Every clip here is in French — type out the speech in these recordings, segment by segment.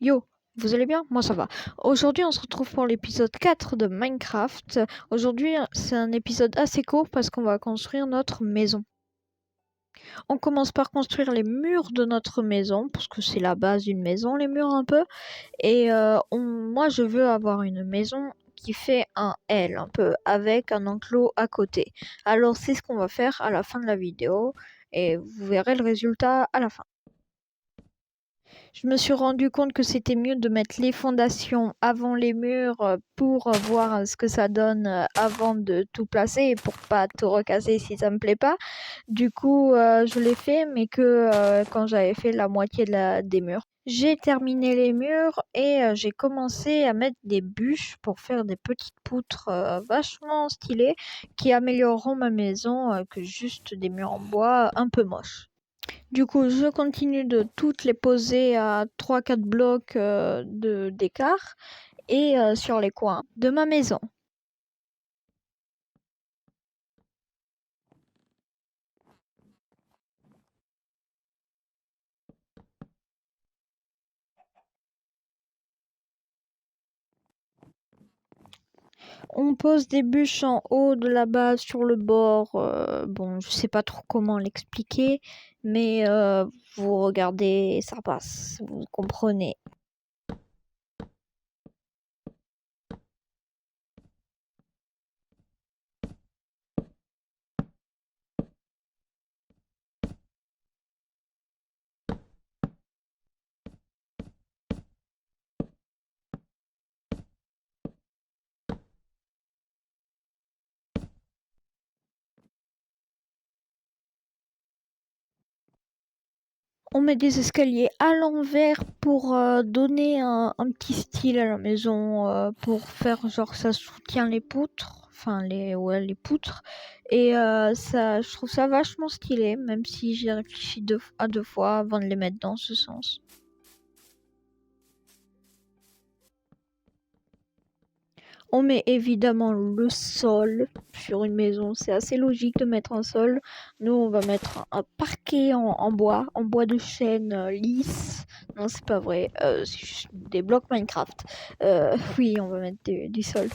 Yo, vous allez bien? Moi ça va. Aujourd'hui on se retrouve pour l'épisode 4 de Minecraft. Aujourd'hui c'est un épisode assez court parce qu'on va construire notre maison. On commence par construire les murs de notre maison parce que c'est la base d'une maison, les murs un peu. Et moi je veux avoir une maison qui fait un L un peu avec un enclos à côté. Alors c'est ce qu'on va faire à la fin de la vidéo et vous verrez le résultat à la fin. Je me suis rendu compte que c'était mieux de mettre les fondations avant les murs pour voir ce que ça donne avant de tout placer et pour pas tout recasser si ça me plaît pas. Du coup, je l'ai fait, mais que quand j'avais fait la moitié des murs. J'ai terminé les murs et j'ai commencé à mettre des bûches pour faire des petites poutres vachement stylées qui amélioreront ma maison que juste des murs en bois un peu moches. Du coup, je continue de toutes les poser à 3-4 blocs d'écart et sur les coins de ma maison. On pose des bûches en haut de la base sur le bord. Bon, je sais pas trop comment l'expliquer, mais vous regardez, ça passe, vous comprenez. On met des escaliers à l'envers pour donner un petit style à la maison, pour faire genre ça soutient les poutres, enfin les poutres. Et ça, je trouve ça vachement stylé, même si j'ai réfléchi à deux fois avant de les mettre dans ce sens. On met évidemment le sol sur une maison, c'est assez logique de mettre un sol. Nous, on va mettre un parquet en bois de chêne lisse. Non, c'est pas vrai, c'est juste des blocs Minecraft. Oui, on va mettre du sol.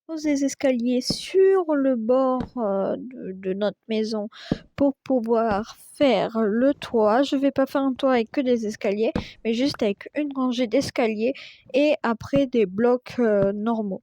Pose des escaliers sur le bord de notre maison pour pouvoir faire le toit. Je vais pas faire un toit avec que des escaliers, mais juste avec une rangée d'escaliers et après des blocs normaux.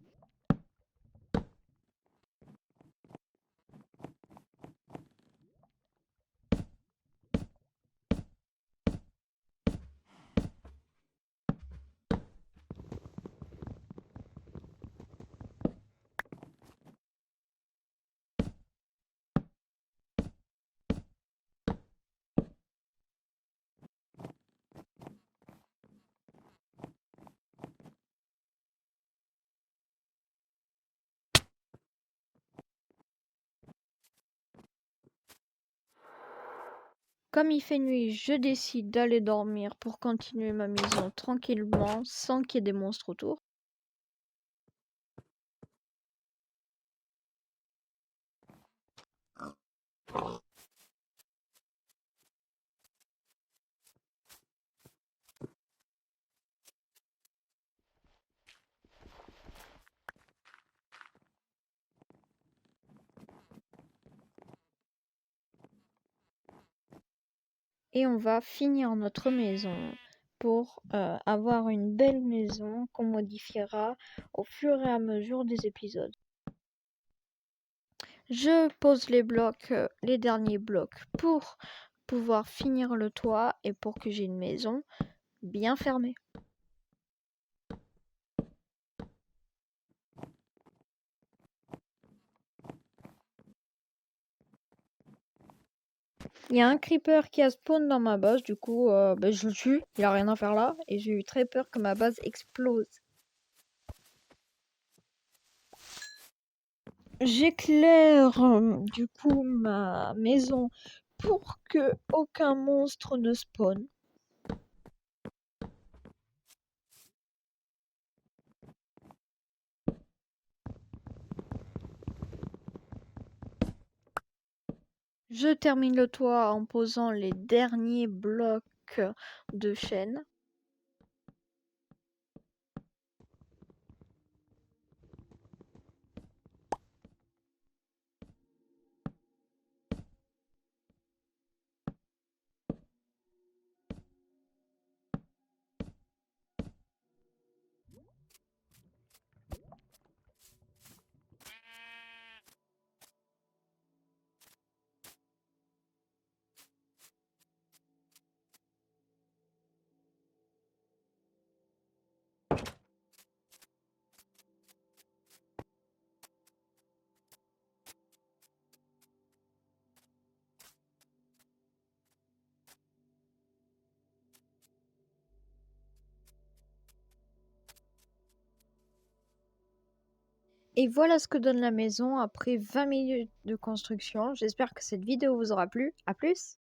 Comme il fait nuit, je décide d'aller dormir pour continuer ma maison tranquillement sans qu'il y ait des monstres autour. Et on va finir notre maison pour avoir une belle maison qu'on modifiera au fur et à mesure des épisodes. Je pose les blocs, les derniers blocs pour pouvoir finir le toit et pour que j'ai une maison bien fermée. Il y a un creeper qui a spawn dans ma base, du coup je le tue, il a rien à faire là et j'ai eu très peur que ma base explose. J'éclaire du coup ma maison pour que aucun monstre ne spawn. Je termine le toit en posant les derniers blocs de chêne. Et voilà ce que donne la maison après 20 minutes de construction. J'espère que cette vidéo vous aura plu. À plus!